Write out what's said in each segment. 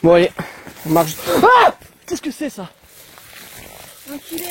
Bon allez, on marche. Ah! Qu'est-ce que c'est ça? Enculé.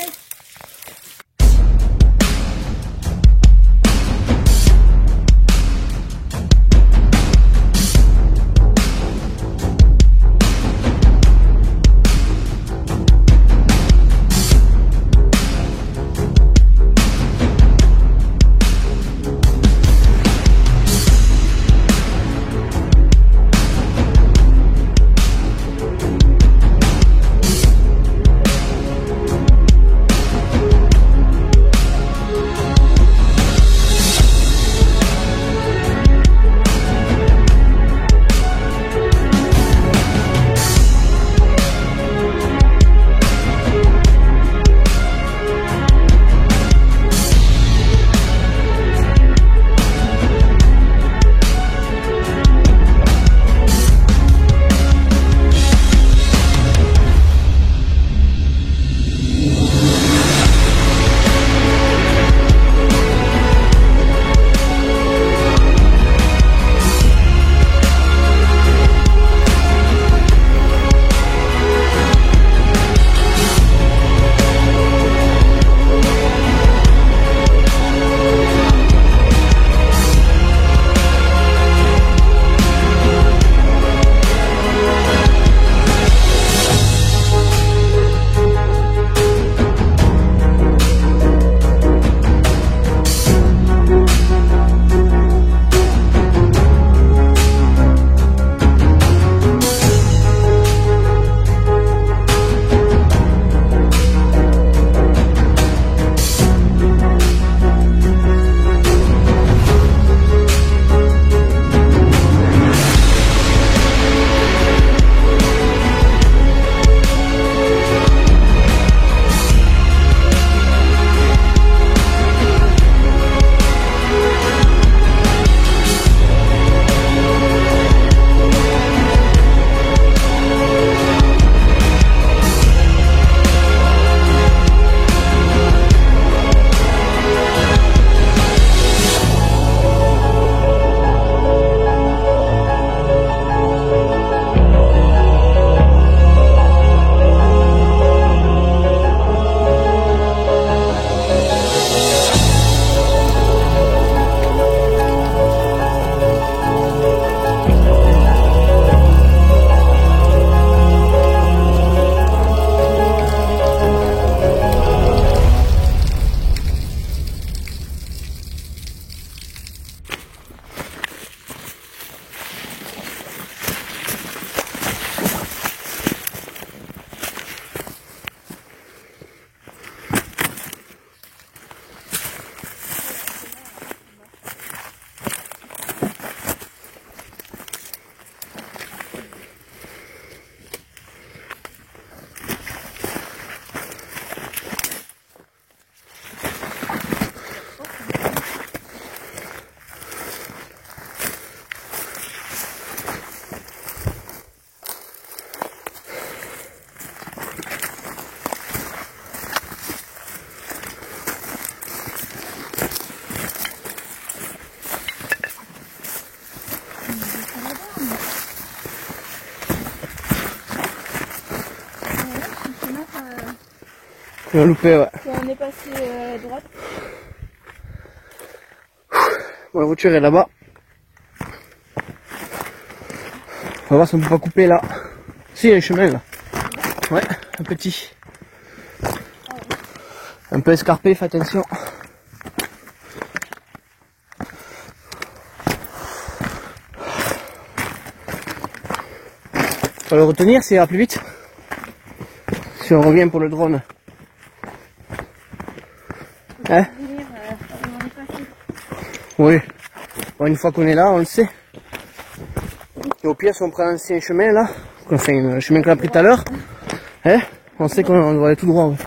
On a loupé, ouais. On est passé à droite. Bon, la voiture est là-bas. On va voir si on peut pas couper là. Si, il y a un chemin là. Ouais, un petit. Un peu escarpé, fais attention. Faut le retenir, ça ira plus vite. Si on revient pour le drone. Hein? Oui. Bon, une fois qu'on est là, on le sait. Et au pire, si on prend l'ancien chemin là, enfin le chemin qu'on a pris tout à l'heure, hein, on sait qu'on doit aller tout droit. Ouais.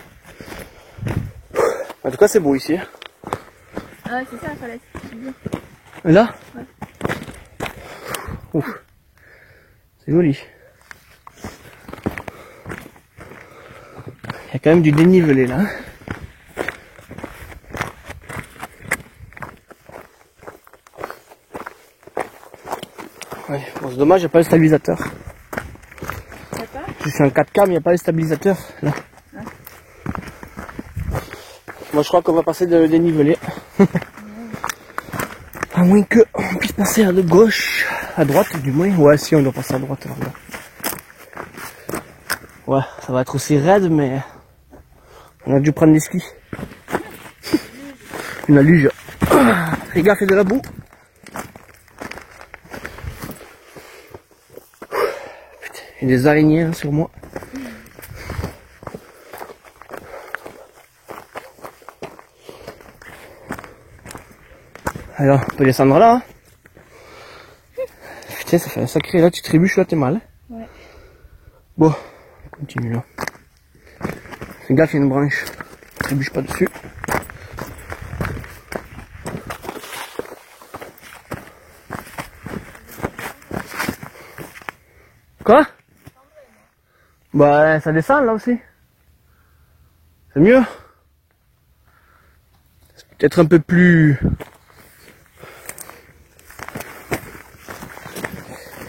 En tout cas, c'est beau ici. Ah, c'est ça, il fallait. Là? Ouais. Ouf. C'est joli. Il y a quand même du dénivelé là. Ouais, bon, c'est dommage, il n'y a pas le stabilisateur. Je suis en 4K, mais il n'y a pas les stabilisateurs là. Ah. Moi je crois qu'on va passer de dénivelé. À moins qu'on puisse passer à de gauche, à droite du moins. Ouais, si on doit passer à droite. Alors, là. Ouais, ça va être aussi raide, mais on a dû prendre des skis. Une luge. Fais gaffe, il y a de la boue. Putain, il y a des araignées hein, sur moi. Alors, on peut descendre là. Hein. Putain, ça fait un sacré. Là, tu trébuches, là, t'es mal. Hein. Ouais. Bon, on continue là. Fais gaffe, il y a une branche. Trébuche pas dessus. Quoi? Bah, ça descend là aussi. C'est mieux. C'est peut-être un peu plus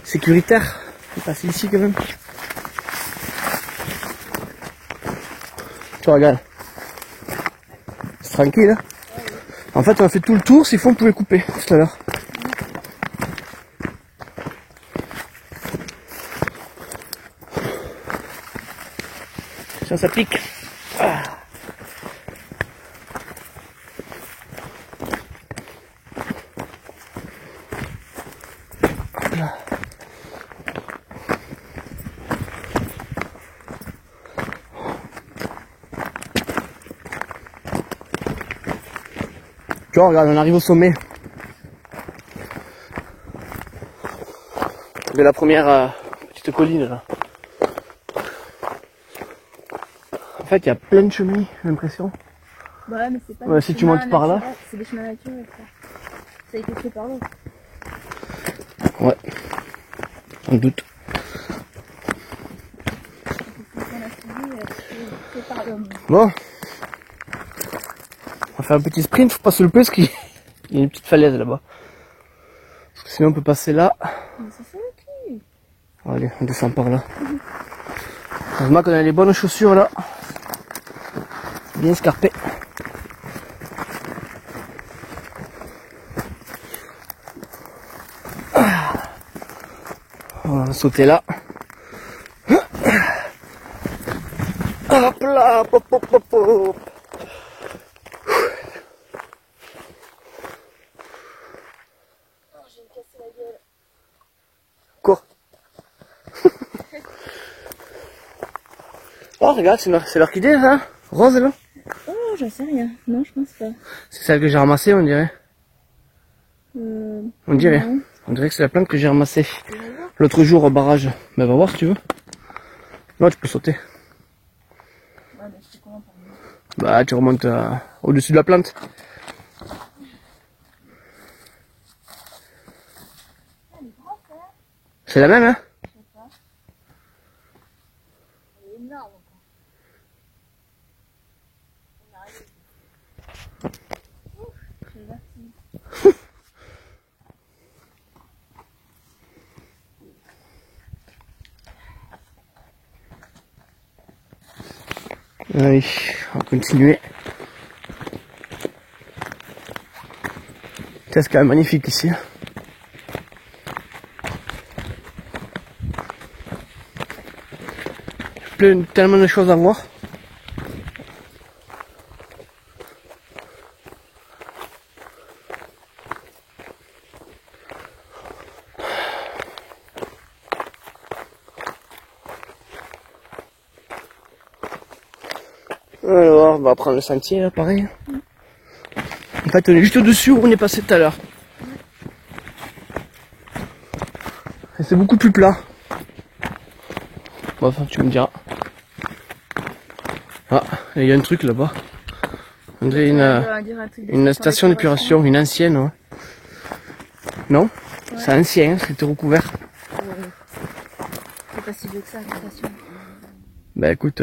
sécuritaire. C'est passé ici quand même. Tu regardes. C'est tranquille. Hein. En fait, on a fait tout le tour. S'il faut, on pouvait couper tout à l'heure. Ça pique. Ah. Tu vois, regarde, on arrive au sommet de la première petite colline là. En fait, il y a plein de chemins, j'ai l'impression. Bah ouais, mais c'est pas Ouais, si tu montes par là. C'est des chemins naturels, ça. Ça a été fait par l'eau. Ouais, sans doute. C'est par l'homme. Bon, on va faire un petit sprint, faut pas se louper parce qu'il y a une petite falaise là-bas. Parce que sinon on peut passer là. Mais c'est ça le cul. Allez, on descend par là. Heureusement qu'on a les bonnes chaussures là. Bien escarpées. On va sauter là. Hop là, pop, pop, pop, pop. Oh, j'ai cassé la gueule. Quoi? Oh, regarde, c'est l'orchidée, hein? Rose, là? Oh, j'en sais rien. Non, je pense pas. C'est celle que j'ai ramassée, on dirait. On dirait. Non. On dirait que c'est la plante que j'ai ramassée l'autre jour au barrage. Mais va voir si tu veux. Non, tu peux sauter. Ouais, mais je sais comment par exemple. Bah, tu remontes au-dessus de la plante. Elle est grande, ça. C'est la même, hein? Je sais pas. Elle est énorme, quoi. On arrive. Ouf, j'ai le vertige. Allez, on va continuer. C'est quand même magnifique ici. Tellement de choses à voir. Alors, on va prendre le sentier là, pareil. En fait, on est juste au-dessus où on est passé tout à l'heure. Et c'est beaucoup plus plat. Bon, enfin, tu me diras. Ah, il y a un truc là-bas. On dirait une station d'épuration, une ancienne, ouais. Non? Ouais. C'est ancien, c'était recouvert. C'est pas si vieux que ça, la station. Bah écoute,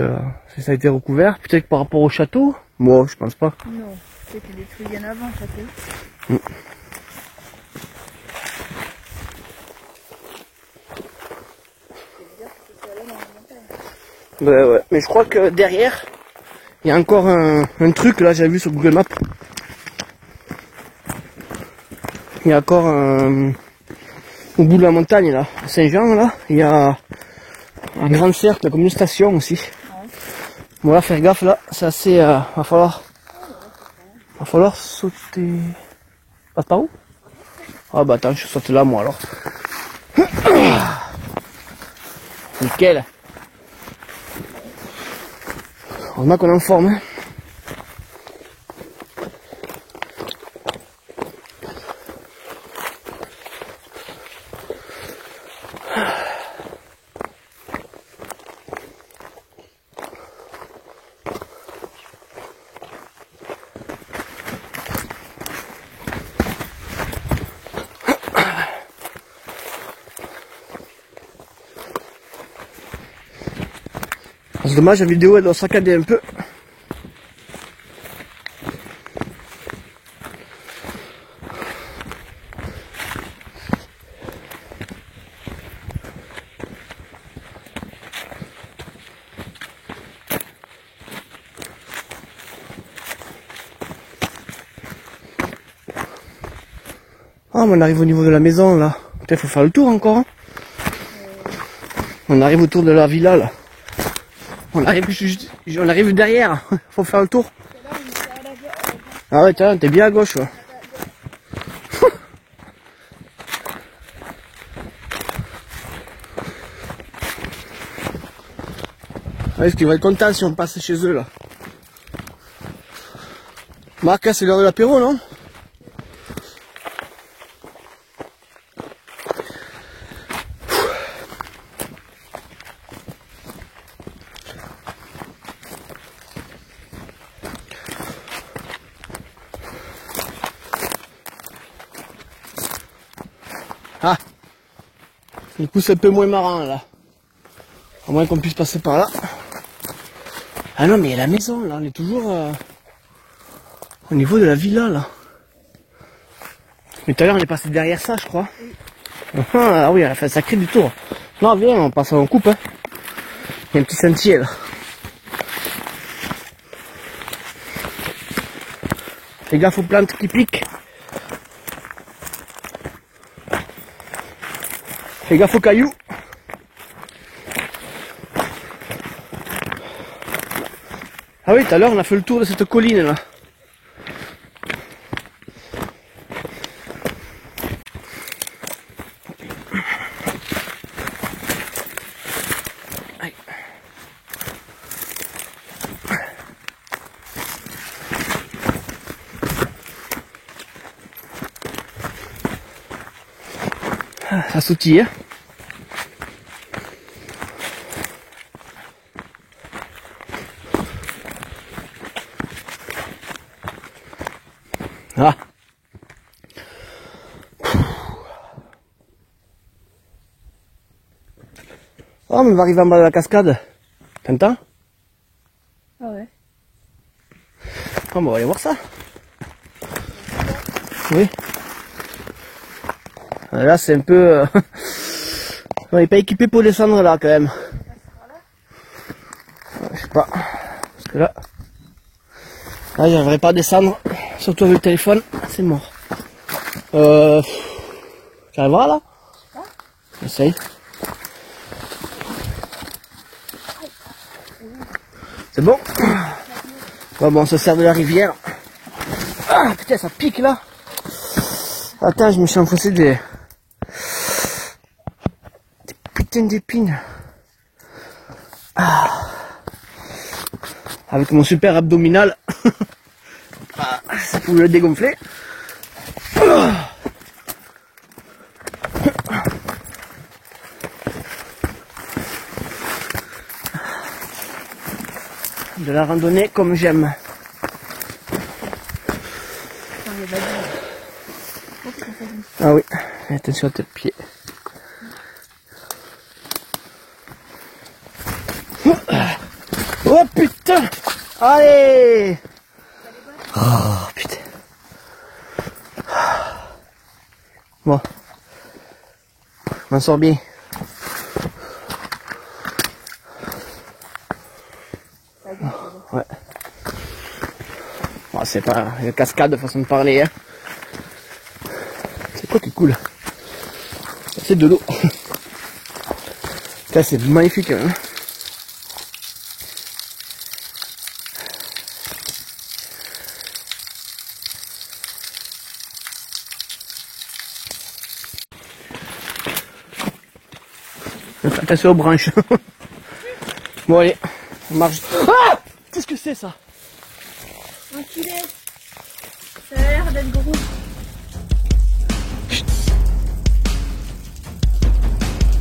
si ça a été recouvert, peut-être que par rapport au château. Moi, je pense pas. Non, c'était détruit bien avant, le château. C'est bizarre que ce soit là dans la montagne. Ouais. Mais je crois que derrière, il y a encore un truc, là, j'avais vu sur Google Maps. Il y a encore au bout de la montagne, là, à Saint-Jean, là, il y a un grand cercle, comme une station aussi. Ouais. Bon, là, faire gaffe, là, c'est assez... va falloir sauter... Passe par où? Ah bah attends, je saute là, moi, alors. Nickel. Heureusement qu'on est en forme, hein. C'est dommage, la vidéo elle doit saccader un peu. Ah, mais on arrive au niveau de la maison là. Peut-être faut faire le tour encore. Hein. On arrive autour de la villa là. On arrive derrière. Faut faire le tour. Ah ouais, t'es bien à gauche. Ouais. Ouais, est-ce qu'ils vont être contents si on passe chez eux là. Marc, c'est l'heure de l'apéro, non? Ah, du coup c'est un peu moins marrant là. À moins qu'on puisse passer par là. Ah non, mais il y a la maison là, on est toujours au niveau de la villa là. Mais tout à l'heure on est passé derrière ça, je crois. Ah oui, elle a fait un sacré du tour. Non, viens, on passe en coupe. Hein. Il y a un petit sentier là. Fais gaffe aux plantes qui piquent. Fais gaffe aux cailloux. Ah oui, tout à l'heure on a fait le tour de cette colline là. Aïe. Ah, ça sautille, hein. Ah. Oh, mais on va arriver en bas de la cascade. T'entends? Ah ouais. Oh, on va aller voir ça. Oui. Là, c'est un peu... on n'est pas équipé pour descendre là, quand même. Je sais pas. Parce que là... Là, j'arriverai pas à descendre. Surtout avec le téléphone. C'est mort. Tu arriveras là? Essaye. C'est bon? Bon, on se sert de la rivière. Ah, putain, ça pique là. Attends, je me suis enfoncé des putains d'épines. Ah. Avec mon super abdominal. Ah, ça pouvait le dégonfler. De la randonnée comme j'aime. Ah oui, attention à tes pieds. Oh putain! Allez! Oh putain. Bon. On m'en sort bien. Ouais. Bon, c'est pas une cascade de façon de parler. Hein. C'est quoi qui coule? C'est de l'eau. Ça c'est magnifique. Hein. Attention aux branches. Bon allez, on marche. Ah! Qu'est-ce que c'est ça? Enculé. Ça a l'air d'être gros.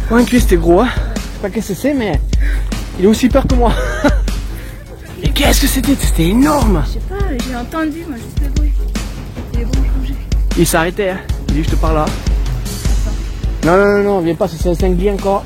Ouais, enculé c'était gros, hein. Je sais pas qu'est-ce que c'est, mais il est aussi peur que moi. Mais qu'est-ce que c'était? C'était énorme. Je sais pas, j'ai entendu, moi, juste le bruit. Les branches bouger. Il s'arrêtait, hein. Il dit je te parle là. Non, viens pas, c'est un sanglier encore.